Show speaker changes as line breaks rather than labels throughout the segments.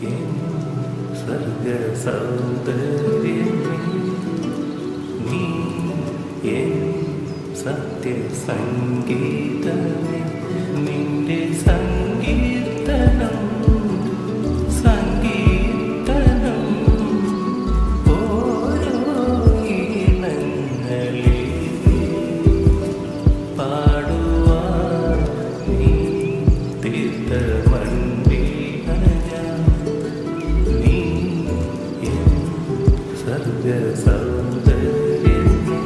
என் ஸ்வர்க சௌந்தரியமே நீ என் സത്യ സംഗീതമേ നിന്റെ സങ്കീർത്തനം സങ്കീർത്തനം ഓരോ ഈണങ്ങളിൽ പാടുവാൻ നീ തീർത്ത മണ്ണിലഞ്ഞ നീ എൻ സർഗ സൗന്ദര്യമേ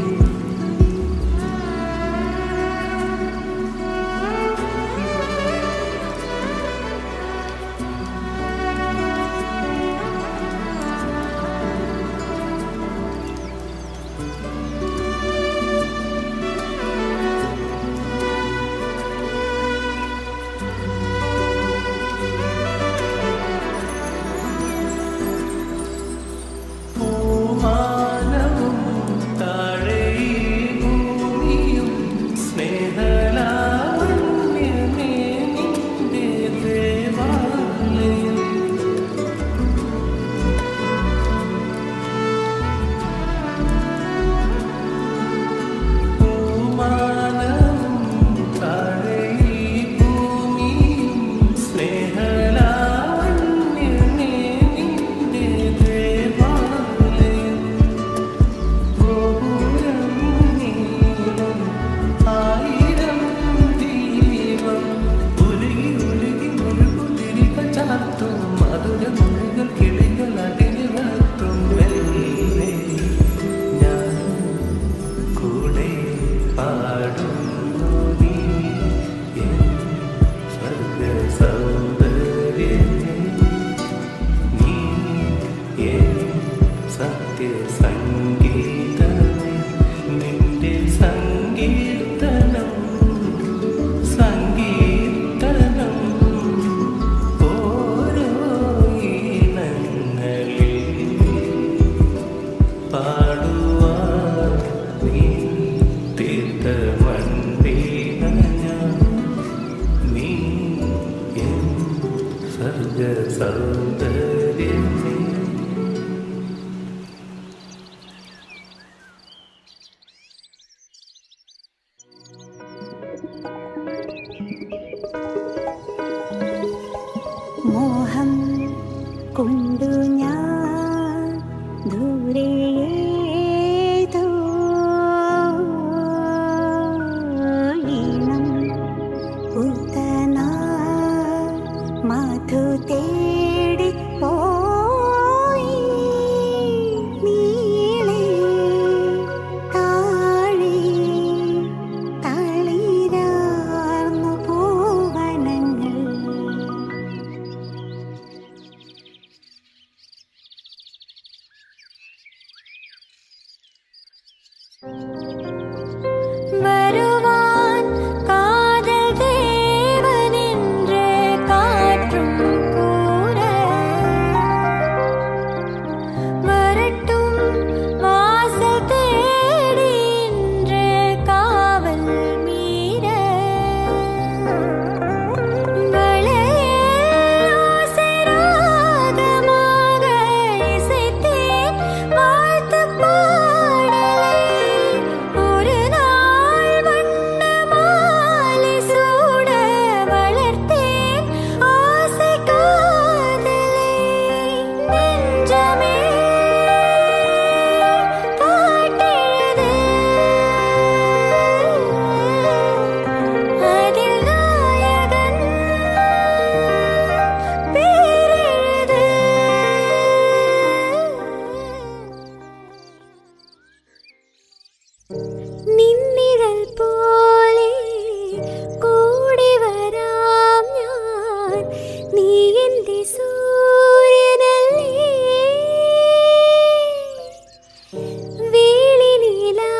സംഗീതമേ നിന്റെ സങ്കീർത്തനം സങ്കീർത്തനം ഓരോ ഈണങ്ങളിൽ പാടുവാൻ നീ തീർത്ത മണ്ണിലഞ്ഞ നീ എൻ സർഗ സൗന്ദര്യമേ
മോഹം കൊണ്ടു ഞാൻ ദൂരേതോ ഈണം ഉത്തനാൾ മധു തേടി പോയി നീളെ താഴെ തളിരാർന്നു പൂവനങ്ങൾ வருவான் காதல் தேவன் என்று காற்றும் கூற வரட்டும் வாசல் தேடி என்று காவல் மீற வளையல் ஓசை ராகமாக இசைத்தேன் வாழ்த்து பாடலை ஒரு நாள் வண்ண மாலை சூட வளர்த்தேன் ஆசை காதலை நெஞ்சமே பாட்டெழுது அதில் நாயகன் பேரெழுது നിന്നിഴൽ പോലെ കൂടി വരാം ഞാൻ നീ എൻ്റെ സൂര്യനല്ലേ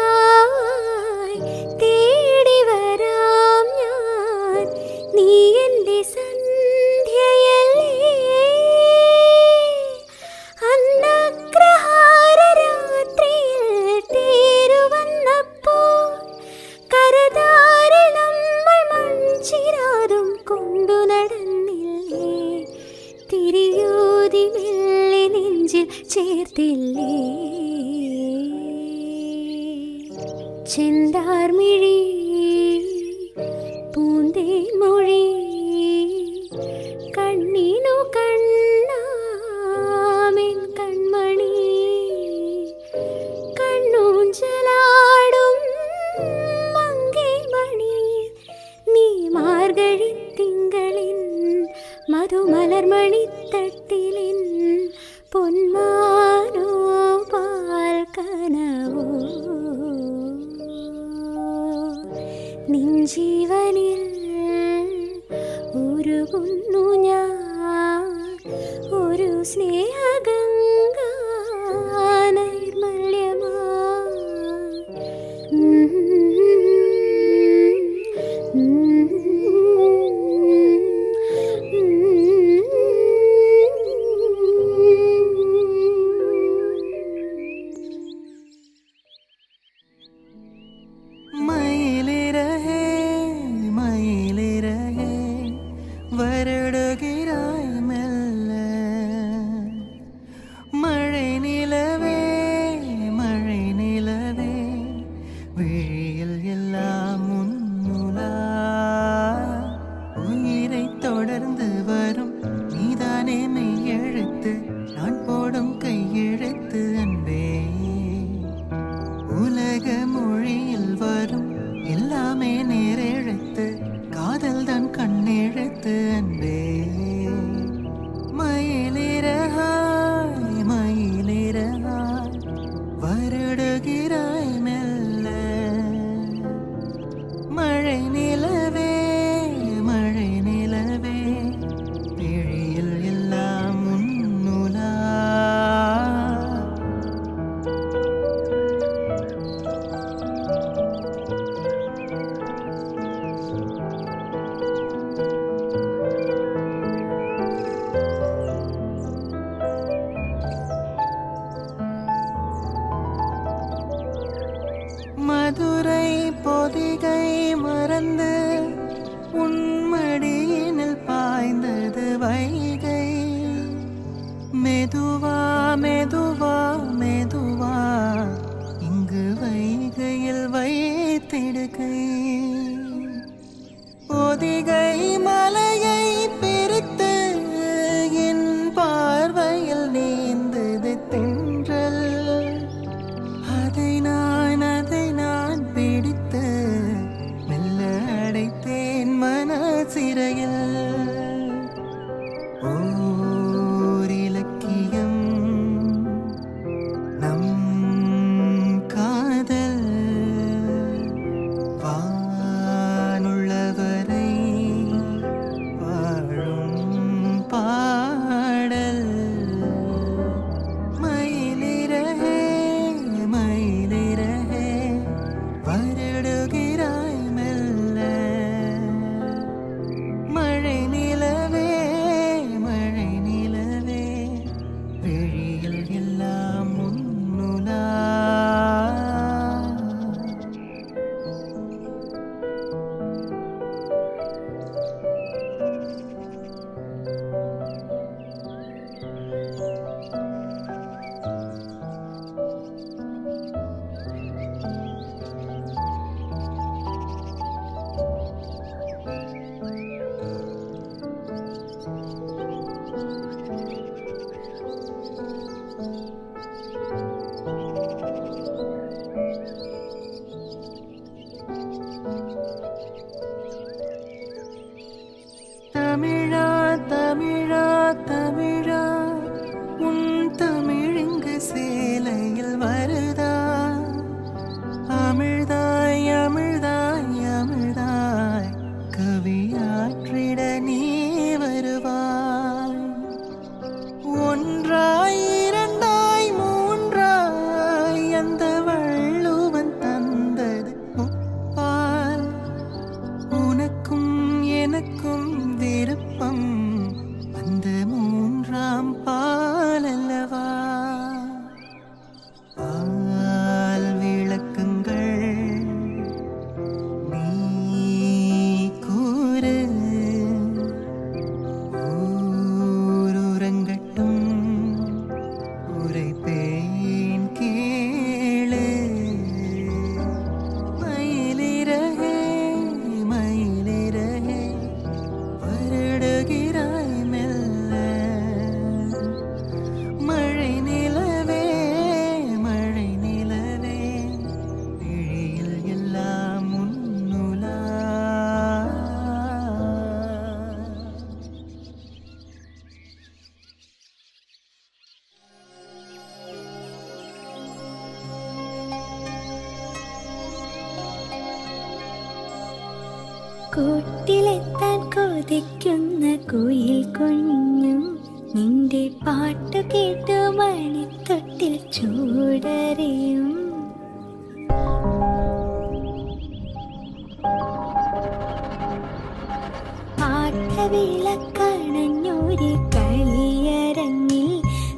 വേളിനിലാവായി തേടി വരാം ഞാൻ നീ എൻ്റെ സന്ധ്യയല്ലേ അന്നഗ്രഹാര രാത്രിയിൽ തേരുവന്നപ്പോൾ കരതാരിൽ നമ്മൾ മൺചിരാതും കൊണ്ടു നടന്നില്ലേ തിരി ചേർത്തില്ലേ ചെന്താർമിഴി പൂന്തേൻ മൊഴി കണ്ണിനു കണ്ണാമെൻ കൺമണി കണ്ണൂഞ്ചലാടും മങ്കൈ മണി നീ മാർഗഴി തിങ്കളിൻ മധുമലർമണിത്തട്ടിലിൻ പൊന്മാനോ പാൽക്കനവോ നിൻ ജീവനിൽ ഉരുകുന്നു ഞാൻ ഒരു സ്നേഹഗംഗ നൈർമല്യമാ
வருடுகிறாய் மெல்ல மழை நிலவே விழியில் எல்லாம் உன்னுலா உயிரை தொடர்ந்து வரும் நீதானே மெய் எழுத்து நான் போடும் கையெழுத்து அன்பே உலக மொழியில் வரும் எல்லாமே நேரெழுத்து காதல் தான் கண்ணெழுத்து அன்பே மயிலிறகாய் வருடுகிறாய் மெல்ல மழை நிலவே விழியில் எல்லாம் உன்னுலா மதுரை பொதிகை மறந்து உன்மடியினில் பாய்ந்தது வைகை மெதுவா இங்கு வைகையில் வைத்திடுகை பொதிகை மலையை பிரித்து என் பார்வையில் நீந்தது தென்றல் அதை நான் பிடித்து மெல்ல அடைத்தேன் மனசிறையில் ஓர் இலக்கியம் நம் காதல்
കൂട്ടിലെത്താൻ കൊതിക്കുന്ന കുയിൽ കുഞ്ഞു നിന്റെ പാട്ടു കേട്ടു മണിത്തൊട്ടിൽ ചൂടറിയും. ആട്ടവിളക്കണഞ്ഞൊരു കളിയരങ്ങിൽ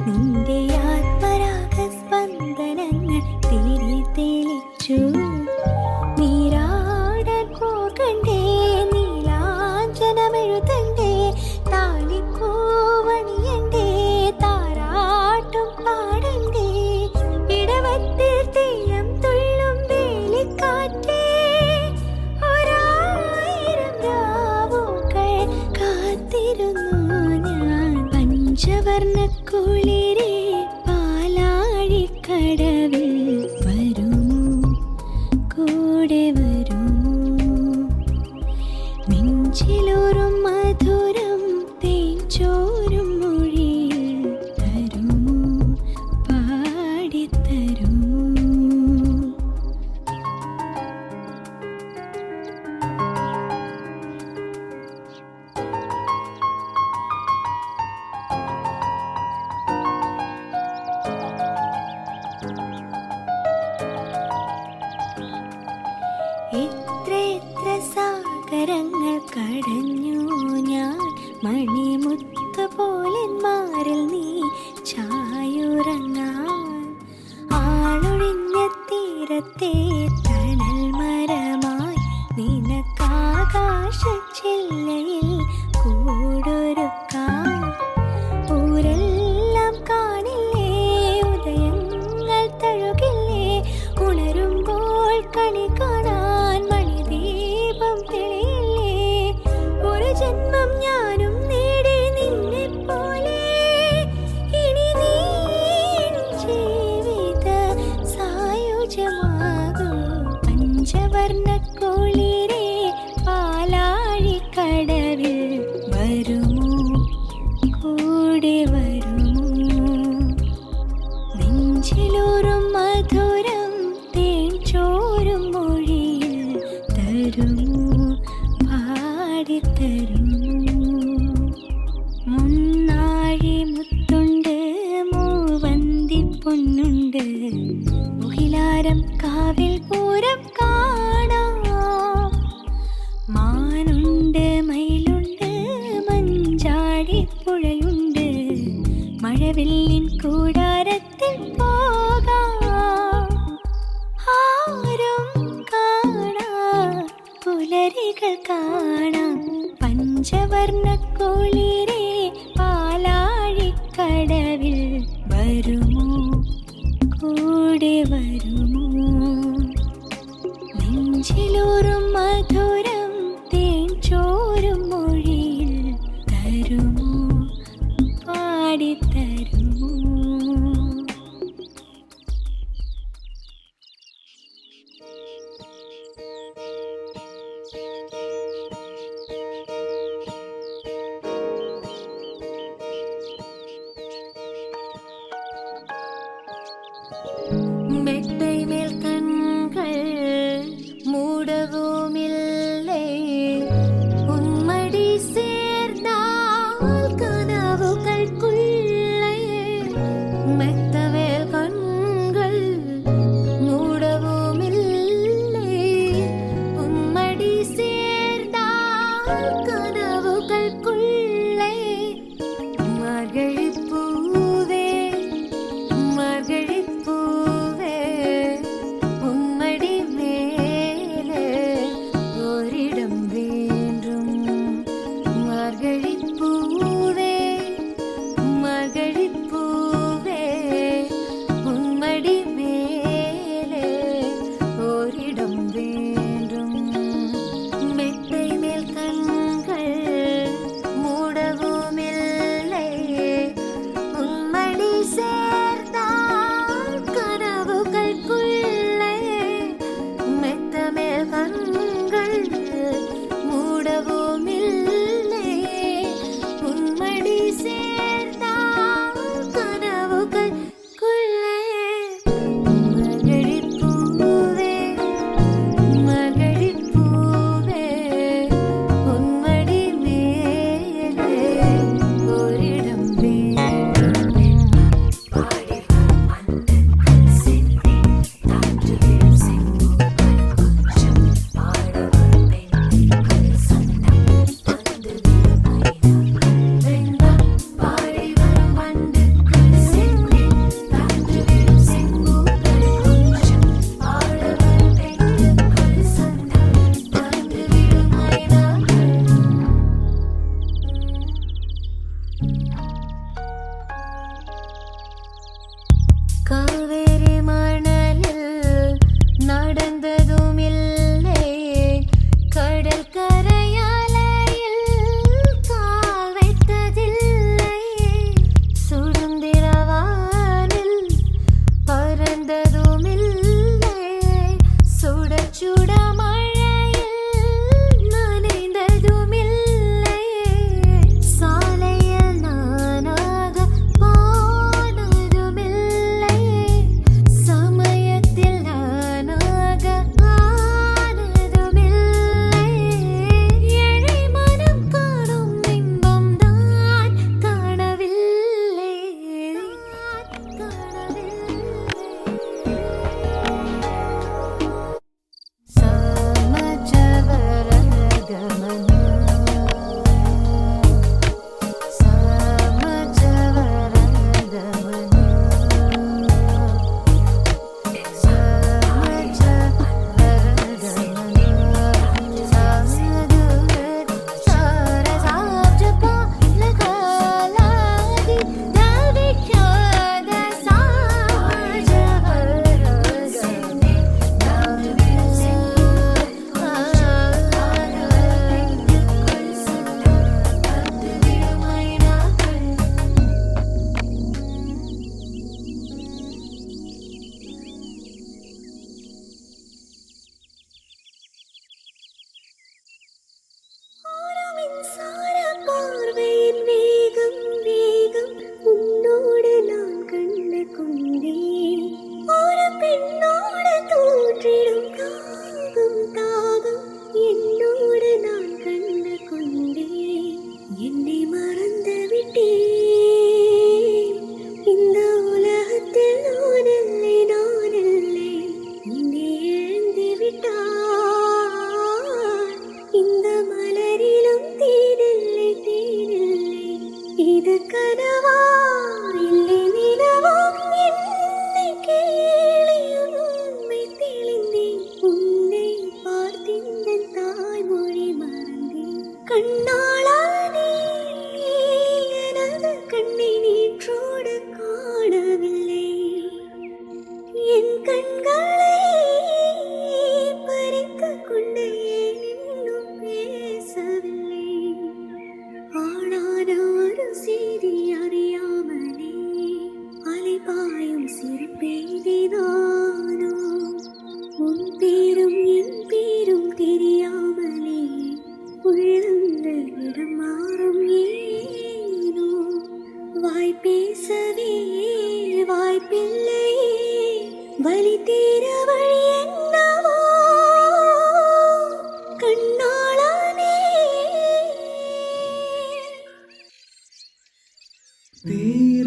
നിന്റെ ആത്മരാഗ സ്പന്ദനങ്ങൾ തിരി തെളിച്ചു. നീരാടാൻ പോകണ്ടേ, നീലാഞ്ജനമെഴുതണ്ടേ, താലിക്കൂവണിയണ്ടേ, താരാട്ടും പാടണ്ടേ, ഇടവത്തിൽ തെയ്യം തുള്ളും വേലിക്കാറ്റേ, ഒരായിരം രാവുകൾ കാത്തിരുന്നു ഞാൻ. പഞ്ചവർണ്ണക്കുളിരേ പാലാഴിക്കടവിൽ വരുമോ, കൂടെ വരുമോ, നെഞ്ചിലൂറും മധുരം തേൻചോരും മൊഴിയിൽ തരുമോ, പാടിത്തരുമോ. എത്ര സാഗരങ്ങൾ കടഞ്ഞു ഞാൻ, മണിമുത്ത് പോലെ മാറിൽ നീ ചായുറങ്ങാൻ. ആളൊഴിഞ്ഞ തീരത്തെ തണൽ മരമായി നിനക്കാകാശ ചില്ലയിൽ കൂടൊരുക്കാം. ഊരെല്ലാം കാണില്ലേ, ഉദയങ്ങൾ തഴുകില്ലേ, ഉണരുമ്പോൾ കണി കാണാൻ മണിദീപം തെളിയില്ലേ. ഒരു ജന്മം ഞാനും നേടി നിന്നെ പോലെ, ഇനി നീ ജീവിത സായുജ്യമാകും. പഞ്ചവർണ്ണക്കുളിരേ പാലാഴിക്കടവിൽ വരുമോ, കൂടെ വരുമോ, നെഞ്ചിലൂറും മധുരം തേൻചോരും മൊഴിയിൽ തരുമോ, പാടിത്തരുമോ. മുന്നാഴി മുത്തുണ്ട്, മൂവന്തി പൊന്നുണ്ട്, മുഹിലാരം കാവിൽ പൂരം കാണാം. മാനുണ്ട്, മയിലുണ്ട്, മഞ്ചാടിപ്പുഴയുണ്ട്, മഴവില്ലിൻ കൂടാരത്തിൽ പോകാം. ആരും കാണാ പുലരികൾ കാണാം. പഞ്ചവർണ്ണക്കുളിരേ പാലാഴിക്കടവിൽ വരുമോ, കൂടെ വരുമോ, നെഞ്ചിലൂറും മധുരം തേൻചോരും മൊഴിയിൽ തരുമോ, പാടിത്തരുമോ.
மெத்தை மேல் கண்கள் மூடவுமில்லை, உன்மடி சேர்ந்தால் கனவுகளுக்குள்ளே. மெத்தவேல் கண்கள் மூடவுமில்லை, உன்மடி சேர்ந்தால் கனவுகளுக்குள்ளே. மார்கழி பூவே, மார்கழி பூவே, உம்மடி மேலே ஓரிடம் வேண்டும். மார்கழி பூவே, மார்கழி பூவே, உம்மடி மேலே ஓரிடம் வேண்டும். மெத்தை மேல் கண்கள் மூடவுமில்லை,
கனவா இல்லை நிலவா என்னை கேளி உண்மை தெளிந்தேன் உன்னை பார்த்திந்த தாய்மொழி மறந்தேன் கண்ணாளானே எனது கண்ணை நீற்றோடு காணவில்லை என் கண்களை பறித்துக் கொண்டு ஏன் இன்னும் பேசவில்லை ஆளான ஒரு செய்தி அறியாமலே அலைபாயும் சிறு பெய்தினானோ உன் பேரும் என் பேரும் தெரியாமலே உள்ளங்கள் இடம் மாறும் ஏனோ வாய் பேசவே வாய்ப்பில்லையே வலி தீர வழி என்னவோ கண்ணாளானே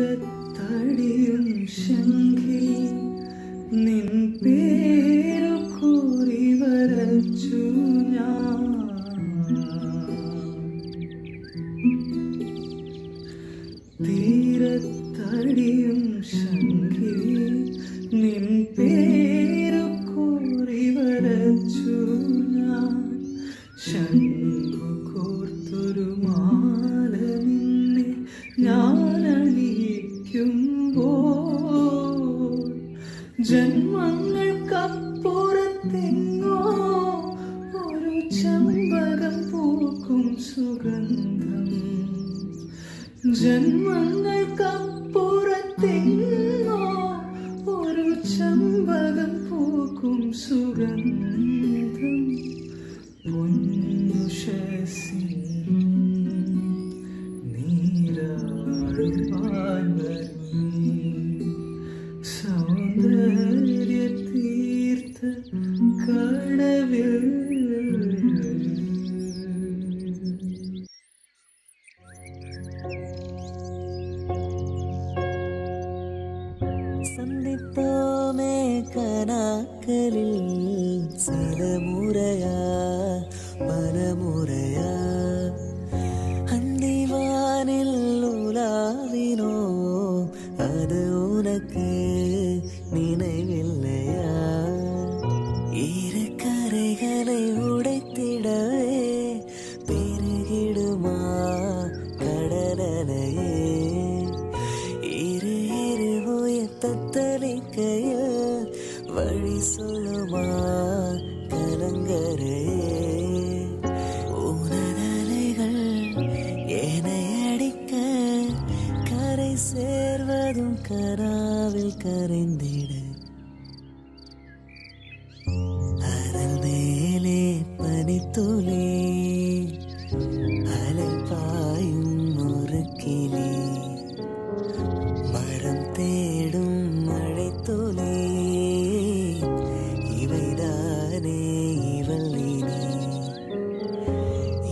തീരത്തടിയും ശംഖി നിൻ പേരു കൂറി വരച്ചു ഞാൻ തീരത്തടിയും ശംഖി നിൻ പേരു കൂറി വരച്ചു ഞാൻ ശംഖു കോർത്തൊരു മാല നിന്നെ ഞാനണിയിക്കുമ്പോൾ ജന്മങ്ങൾക്കപ്പുറത്തെങ്ങോ ഒരു ചമ്പകം പൂക്കും സുഗന്ധം ജന്മങ്ങൾക്കപ്പുറത്തെങ്ങോ ഒരു ചമ്പകം പൂക്കും സുഗന്ധം പൊന്നുഷസി സൗന്ദര്യ തീർത്ത കടവിൽ സന്ധിപ്പോമേ കനാക്കളിൽ ചില മുറയാ മനമുറയാ അന്തിവാനിൽ ഉലാവിനോ அது உனக்கு நினைவில்லையா இரு கரைகளை உடைத்திடவே பெருகிடுமா கடலையே இரு இரு உயர்த்தலிக்கையில் வழி சொல்லுமா கலங்கரே உனதலைகள் என்னை அடிக்க கரை சேர்வதும் கராவில் கரைந்திட அதன் மேலே பனித்துளி அலை பாயும் ஒரு கிளி மரம் தேடும் மழை துளி இவைதானே இவள் இனி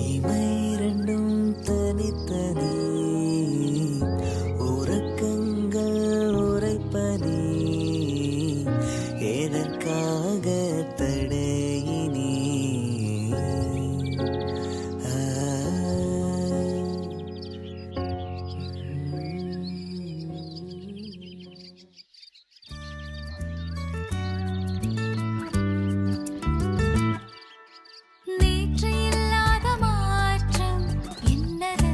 இமை இரண்டும் தனித்தனி எதற்காக தடையினி
நேற்று இல்லாத மாற்றம் என்னது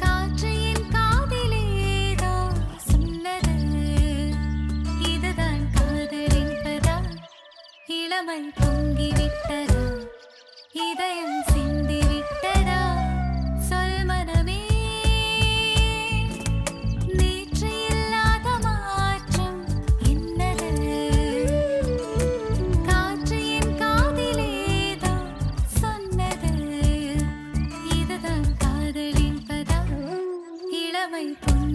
காற்று என் காதிலேதோ சொன்னது இதுதான் காதல் என்பதா இளமை பொங்கிவிட்டதா இதயம் சிந்திவிட்டதா சொல் மனமே நேற்று இல்லாத மாற்றம் என்னது காற்று என் காதிலேதோ சொன்னது இதுதான் காதல் என்பதா இளமை பொங்கி